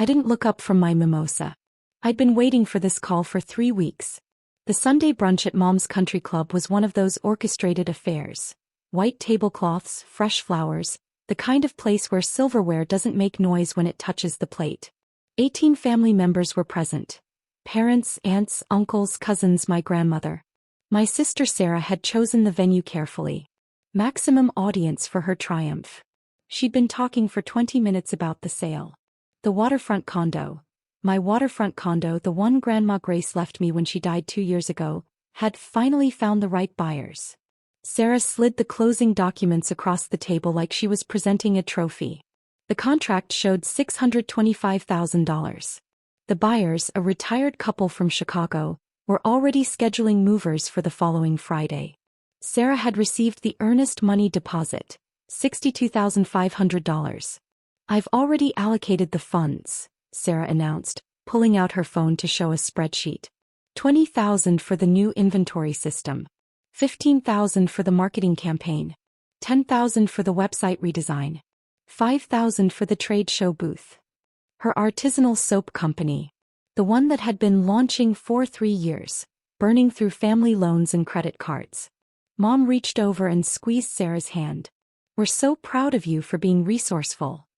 I didn't look up from my mimosa. I'd been waiting for this call for 3 weeks. The Sunday brunch at Mom's Country Club was one of those orchestrated affairs. White tablecloths, fresh flowers, the kind of place where silverware doesn't make noise when it touches the plate. 18 family members were present. Parents, aunts, uncles, cousins, my grandmother. My sister Sarah had chosen the venue carefully. Maximum audience for her triumph. She'd been talking for 20 minutes about the sale. The Waterfront Condo. My waterfront condo, the one Grandma Grace left me when she died 2 years ago, had finally found the right buyers. Sarah slid the closing documents across the table like she was presenting a trophy. The contract showed $625,000. The buyers, a retired couple from Chicago, were already scheduling movers for the following Friday. Sarah had received the earnest money deposit, $62,500. I've already allocated the funds, Sarah announced, pulling out her phone to show a spreadsheet. $20,000 for the new inventory system. $15,000 for the marketing campaign. $10,000 for the website redesign. $5,000 for the trade show booth. Her artisanal soap company. The one that had been launching for 3 years, burning through family loans and credit cards. Mom reached over and squeezed Sarah's hand. We're so proud of you for being resourceful.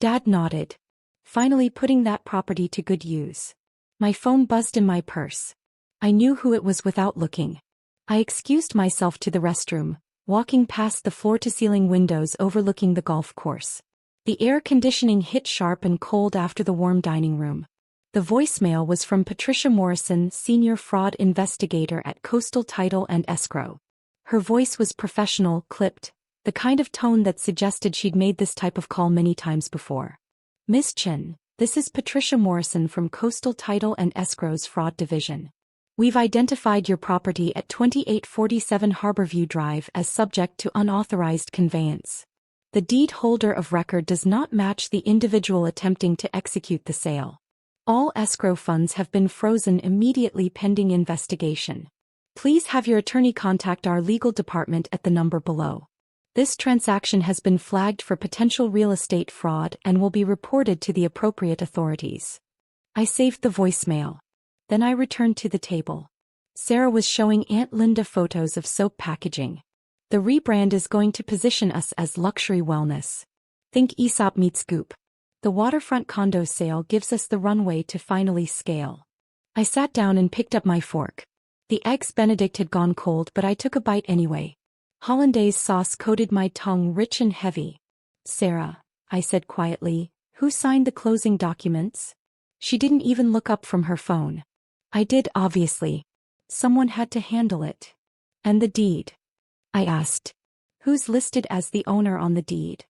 Dad nodded. Finally putting that property to good use. My phone buzzed in my purse. I knew who it was without looking. I excused myself to the restroom, walking past the floor-to-ceiling windows overlooking the golf course. The air conditioning hit sharp and cold after the warm dining room. The voicemail was from Patricia Morrison, senior fraud investigator at Coastal Title and Escrow. Her voice was professional, clipped, the kind of tone that suggested she'd made this type of call many times before. Miss Chen, this is Patricia Morrison from Coastal Title and Escrow's Fraud Division. We've identified your property at 2847 Harborview Drive as subject to unauthorized conveyance. The deed holder of record does not match the individual attempting to execute the sale. All escrow funds have been frozen immediately pending investigation. Please have your attorney contact our legal department at the number below. This transaction has been flagged for potential real estate fraud and will be reported to the appropriate authorities. I saved the voicemail. Then I returned to the table. Sarah was showing Aunt Linda photos of soap packaging. The rebrand is going to position us as luxury wellness. Think Aesop meets Goop. The waterfront condo sale gives us the runway to finally scale. I sat down and picked up my fork. The eggs Benedict had gone cold, but I took a bite anyway. Hollandaise sauce coated my tongue rich and heavy. Sarah, I said quietly, who signed the closing documents? She didn't even look up from her phone. I did, obviously. Someone had to handle it. And the deed? I asked. Who's listed as the owner on the deed?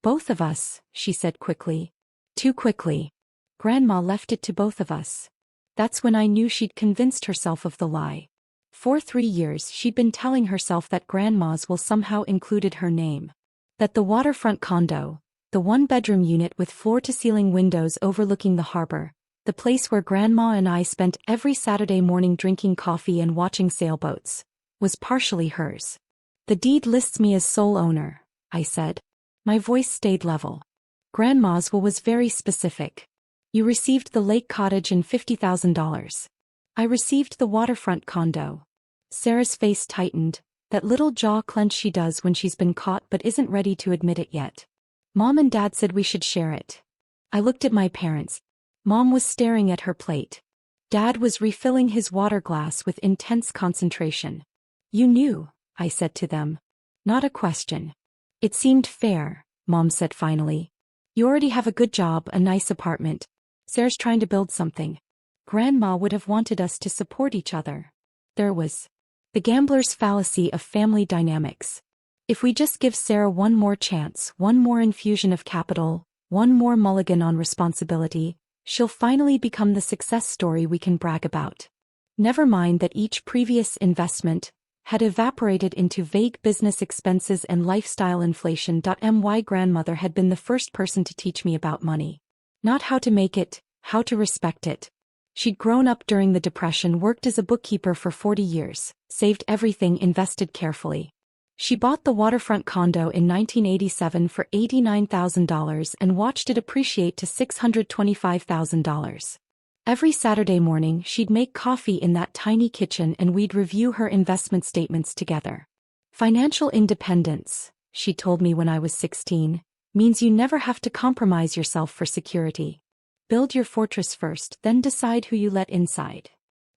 Both of us, she said quickly. Too quickly. Grandma left it to both of us. That's when I knew she'd convinced herself of the lie. For 3 years she'd been telling herself that Grandma's will somehow included her name. That the waterfront condo, the one-bedroom unit with floor-to-ceiling windows overlooking the harbor, the place where Grandma and I spent every Saturday morning drinking coffee and watching sailboats, was partially hers. The deed lists me as sole owner, I said. My voice stayed level. Grandma's will was very specific. You received the lake cottage and $50,000. I received the waterfront condo. Sarah's face tightened, that little jaw clench she does when she's been caught but isn't ready to admit it yet. Mom and Dad said we should share it. I looked at my parents. Mom was staring at her plate. Dad was refilling his water glass with intense concentration. You knew, I said to them. Not a question. It seemed fair, Mom said finally. You already have a good job, a nice apartment. Sarah's trying to build something. Grandma would have wanted us to support each other. There was the gambler's fallacy of family dynamics. If we just give Sarah one more chance, one more infusion of capital, one more mulligan on responsibility, she'll finally become the success story we can brag about. Never mind that each previous investment had evaporated into vague business expenses and lifestyle inflation. My grandmother had been the first person to teach me about money. Not how to make it, how to respect it. She'd grown up during the Depression, worked as a bookkeeper for 40 years, saved everything, invested carefully. She bought the Waterfront Condo in 1987 for $89,000 and watched it appreciate to $625,000. Every Saturday morning she'd make coffee in that tiny kitchen and we'd review her investment statements together. Financial independence, she told me when I was 16, means you never have to compromise yourself for security. Build your fortress first, then decide who you let inside.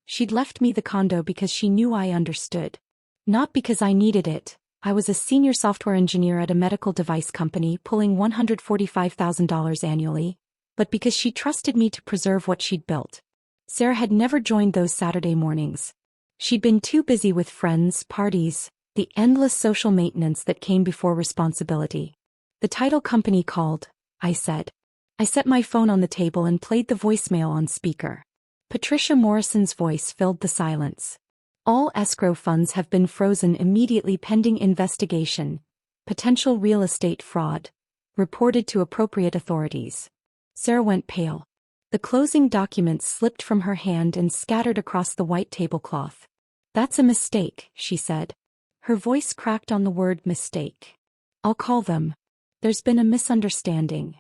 She'd left me the condo because she knew I understood. Not because I needed it. I was a senior software engineer at a medical device company pulling $145,000 annually, but because she trusted me to preserve what she'd built. Sarah had never joined those Saturday mornings. She'd been too busy with friends, parties, the endless social maintenance that came before responsibility. The title company called, I said. I set my phone on the table and played the voicemail on speaker. Patricia Morrison's voice filled the silence. All escrow funds have been frozen immediately pending investigation. Potential real estate fraud. Reported to appropriate authorities. Sarah went pale. The closing documents slipped from her hand and scattered across the white tablecloth. That's a mistake, she said. Her voice cracked on the word mistake. I'll call them. There's been a misunderstanding.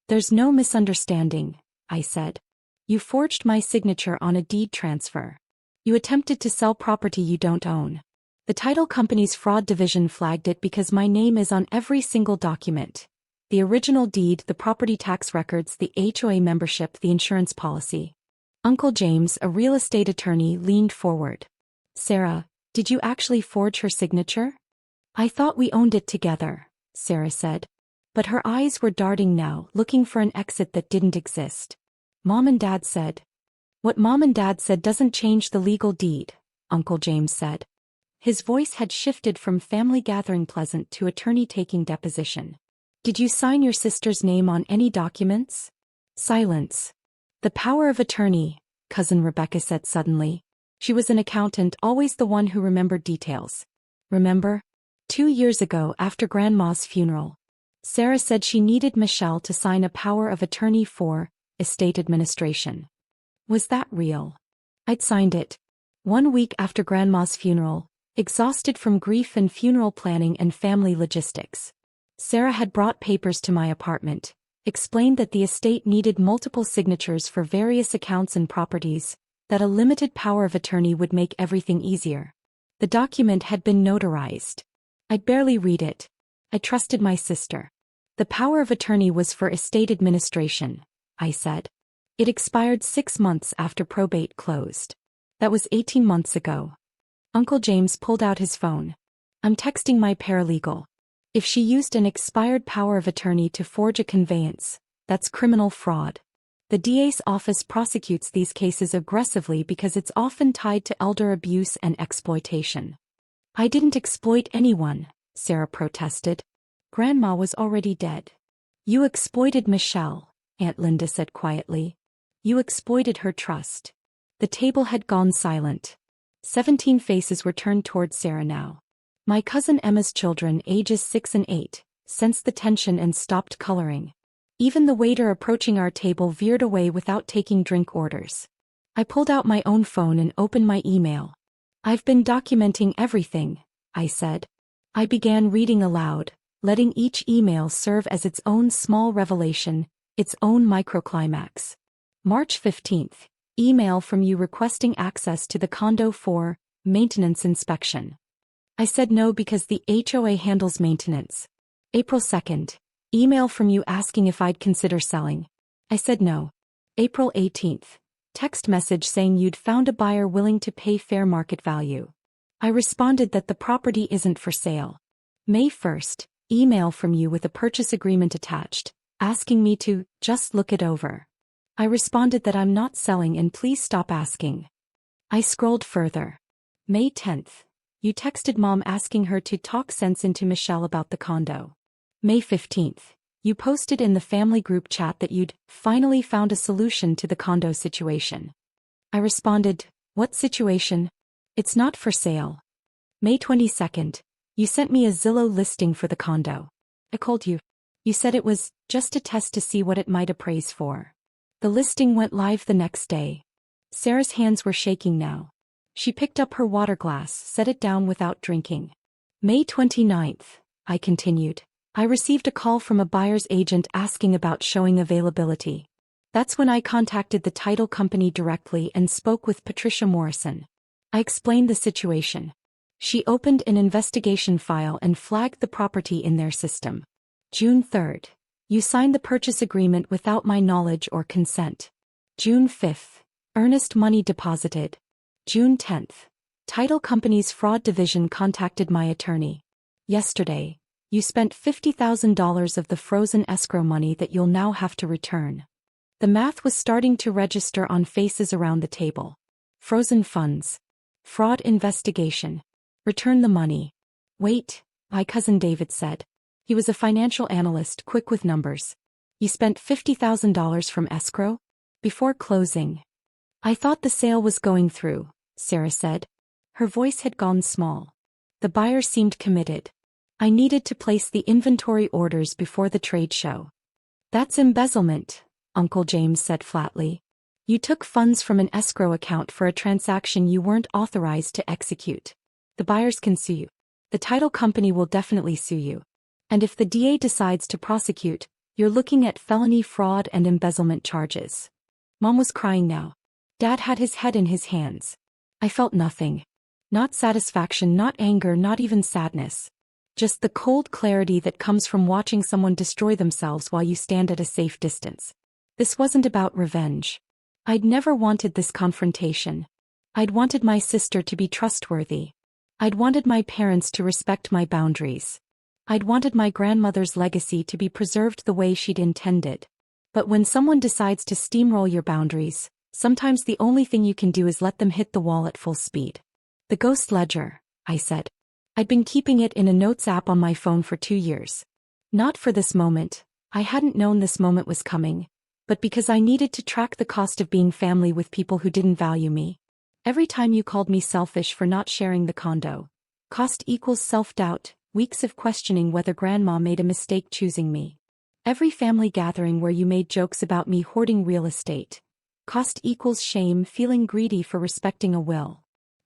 There's no misunderstanding, I said. You forged my signature on a deed transfer. You attempted to sell property you don't own. The title company's fraud division flagged it because my name is on every single document. The original deed, the property tax records, the HOA membership, the insurance policy. Uncle James, a real estate attorney, leaned forward. Sarah, did you actually forge her signature? I thought we owned it together, Sarah said. But her eyes were darting now, looking for an exit that didn't exist. Mom and Dad said. What Mom and Dad said doesn't change the legal deed, Uncle James said. His voice had shifted from family gathering pleasant to attorney taking deposition. Did you sign your sister's name on any documents? Silence. The power of attorney, Cousin Rebecca said suddenly. She was an accountant, always the one who remembered details. Remember? 2 years ago, after Grandma's funeral, Sarah said she needed Michelle to sign a power of attorney for estate administration. Was that real? I'd signed it. 1 week after Grandma's funeral, exhausted from grief and funeral planning and family logistics. Sarah had brought papers to my apartment, explained that the estate needed multiple signatures for various accounts and properties, that a limited power of attorney would make everything easier. The document had been notarized. I'd barely read it. I trusted my sister. The power of attorney was for estate administration, I said. It expired 6 months after probate closed. That was 18 months ago. Uncle James pulled out his phone. I'm texting my paralegal. If she used an expired power of attorney to forge a conveyance, that's criminal fraud. The DA's office prosecutes these cases aggressively because it's often tied to elder abuse and exploitation. I didn't exploit anyone, Sarah protested. Grandma was already dead. You exploited Michelle, Aunt Linda said quietly. You exploited her trust. The table had gone silent. 17 faces were turned toward Sarah now. My cousin Emma's children, ages 6 and 8, sensed the tension and stopped coloring. Even the waiter approaching our table veered away without taking drink orders. I pulled out my own phone and opened my email. I've been documenting everything, I said. I began reading aloud, letting each email serve as its own small revelation, its own microclimax. March 15th. Email from you requesting access to the condo for maintenance inspection. I said no because the HOA handles maintenance. April 2nd. Email from you asking if I'd consider selling. I said no. April 18th. Text message saying you'd found a buyer willing to pay fair market value. I responded that the property isn't for sale. May 1st. Email from you with a purchase agreement attached, asking me to just look it over. I responded that I'm not selling and please stop asking. I scrolled further. May 10th. You texted Mom asking her to talk sense into Michelle about the condo. May 15th. You posted in the family group chat that you'd finally found a solution to the condo situation. I responded, what situation? It's not for sale. May 22nd. You sent me a Zillow listing for the condo. I called you. You said it was just a test to see what it might appraise for. The listing went live the next day. Sarah's hands were shaking now. She picked up her water glass, set it down without drinking. May 29th, I continued. I received a call from a buyer's agent asking about showing availability. That's when I contacted the title company directly and spoke with Patricia Morrison. I explained the situation. She opened an investigation file and flagged the property in their system. June 3rd. You signed the purchase agreement without my knowledge or consent. June 5th. Earnest money deposited. June 10th. Title company's fraud division contacted my attorney. Yesterday, you spent $50,000 of the frozen escrow money that you'll now have to return. The math was starting to register on faces around the table. Frozen funds. Fraud investigation. Return the money. Wait, my cousin David said. He was a financial analyst, quick with numbers. You spent $50,000 from escrow? Before closing. I thought the sale was going through, Sarah said. Her voice had gone small. The buyer seemed committed. I needed to place the inventory orders before the trade show. That's embezzlement, Uncle James said flatly. You took funds from an escrow account for a transaction you weren't authorized to execute. The buyers can sue you. The title company will definitely sue you. And if the DA decides to prosecute, you're looking at felony fraud and embezzlement charges. Mom was crying now. Dad had his head in his hands. I felt nothing. Not satisfaction, not anger, not even sadness. Just the cold clarity that comes from watching someone destroy themselves while you stand at a safe distance. This wasn't about revenge. I'd never wanted this confrontation. I'd wanted my sister to be trustworthy. I'd wanted my parents to respect my boundaries. I'd wanted my grandmother's legacy to be preserved the way she'd intended. But when someone decides to steamroll your boundaries, sometimes the only thing you can do is let them hit the wall at full speed. The ghost ledger, I said. I'd been keeping it in a notes app on my phone for 2 years. Not for this moment, I hadn't known this moment was coming, but because I needed to track the cost of being family with people who didn't value me. Every time you called me selfish for not sharing the condo. Cost equals self-doubt, weeks of questioning whether grandma made a mistake choosing me. Every family gathering where you made jokes about me hoarding real estate. Cost equals shame, feeling greedy for respecting a will.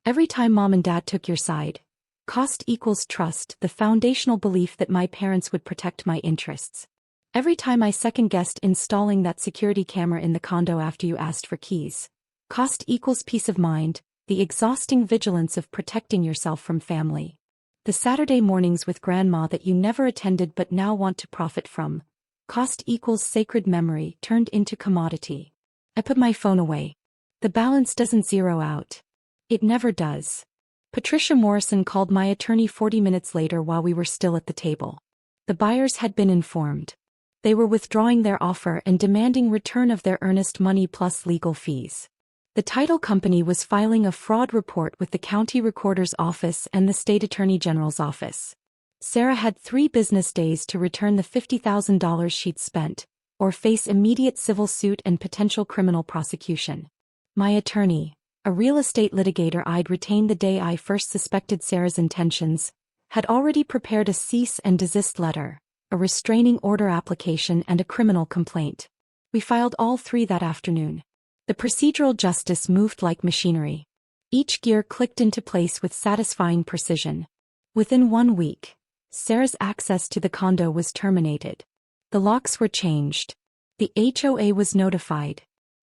Every time mom and dad took your side. Cost equals trust, the foundational belief that my parents would protect my interests. Every time I second-guessed installing that security camera in the condo after you asked for keys. Cost equals peace of mind, the exhausting vigilance of protecting yourself from family. The Saturday mornings with grandma that you never attended but now want to profit from. Cost equals sacred memory turned into commodity. I put my phone away. The balance doesn't zero out. It never does. Patricia Morrison called my attorney 40 minutes later while we were still at the table. The buyers had been informed. They were withdrawing their offer and demanding return of their earnest money plus legal fees. The title company was filing a fraud report with the county recorder's office and the state attorney general's office. Sarah had 3 business days to return the $50,000 she'd spent, or face immediate civil suit and potential criminal prosecution. My attorney, a real estate litigator I'd retained the day I first suspected Sarah's intentions, had already prepared a cease and desist letter, a restraining order application and a criminal complaint. We filed all 3 that afternoon. The procedural justice moved like machinery. Each gear clicked into place with satisfying precision. Within 1 week, Sarah's access to the condo was terminated. The locks were changed. The HOA was notified.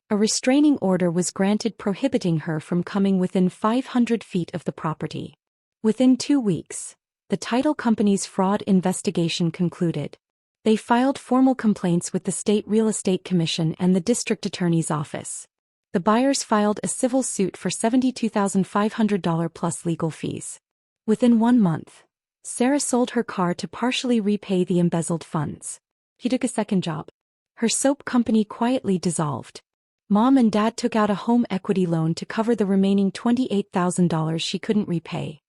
A restraining order was granted prohibiting her from coming within 500 feet of the property. Within 2 weeks, the title company's fraud investigation concluded. They filed formal complaints with the State Real Estate Commission and the District Attorney's Office. The buyers filed a civil suit for $72,500 plus legal fees. Within 1 month, Sarah sold her car to partially repay the embezzled funds. He took a second job. Her soap company quietly dissolved. Mom and Dad took out a home equity loan to cover the remaining $28,000 she couldn't repay.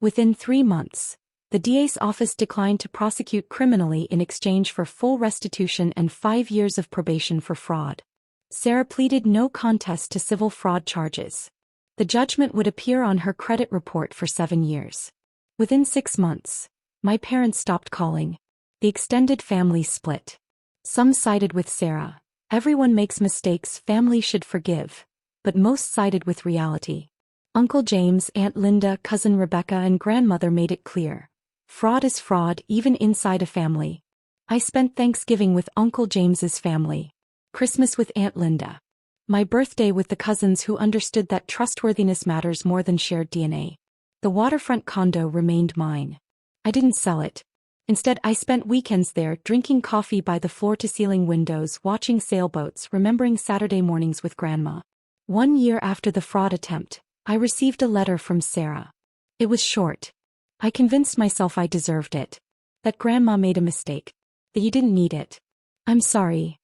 Within 3 months, the DA's office declined to prosecute criminally in exchange for full restitution and 5 years of probation for fraud. Sarah pleaded no contest to civil fraud charges. The judgment would appear on her credit report for 7 years. Within 6 months, my parents stopped calling. The extended family split. Some sided with Sarah. Everyone makes mistakes, family should forgive. But most sided with reality. Uncle James, Aunt Linda, Cousin Rebecca and grandmother made it clear. Fraud is fraud, even inside a family. I spent Thanksgiving with Uncle James's family, Christmas with Aunt Linda, my birthday with the cousins who understood that trustworthiness matters more than shared DNA. The waterfront condo remained mine. I didn't sell it. Instead, I spent weekends there, drinking coffee by the floor-to-ceiling windows, watching sailboats, remembering Saturday mornings with Grandma. 1 year after the fraud attempt, I received a letter from Sarah. It was short. I convinced myself I deserved it. That Grandma made a mistake. That you didn't need it. I'm sorry.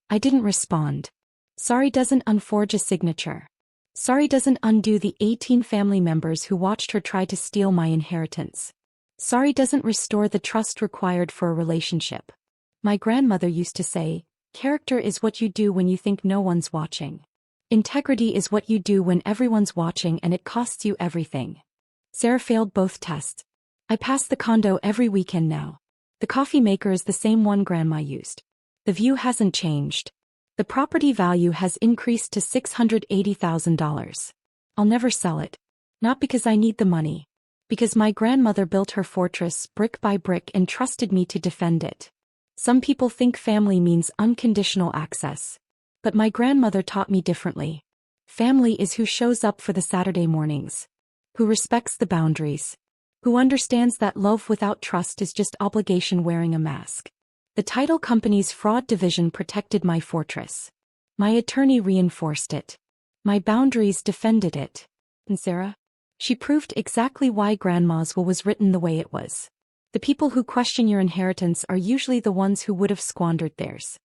I didn't respond. Sorry doesn't unforge a signature. Sorry doesn't undo the 18 family members who watched her try to steal my inheritance. Sorry doesn't restore the trust required for a relationship. My grandmother used to say, character is what you do when you think no one's watching. Integrity is what you do when everyone's watching and it costs you everything. Sarah failed both tests. I pass the condo every weekend now. The coffee maker is the same one Grandma used. The view hasn't changed. The property value has increased to $680,000. I'll never sell it. Not because I need the money. Because my grandmother built her fortress brick by brick and trusted me to defend it. Some people think family means unconditional access. But my grandmother taught me differently. Family is who shows up for the Saturday mornings. Who respects the boundaries. Who understands that love without trust is just obligation wearing a mask. The title company's fraud division protected my fortress. My attorney reinforced it. My boundaries defended it. And Sarah? She proved exactly why Grandma's will was written the way it was. The people who question your inheritance are usually the ones who would have squandered theirs.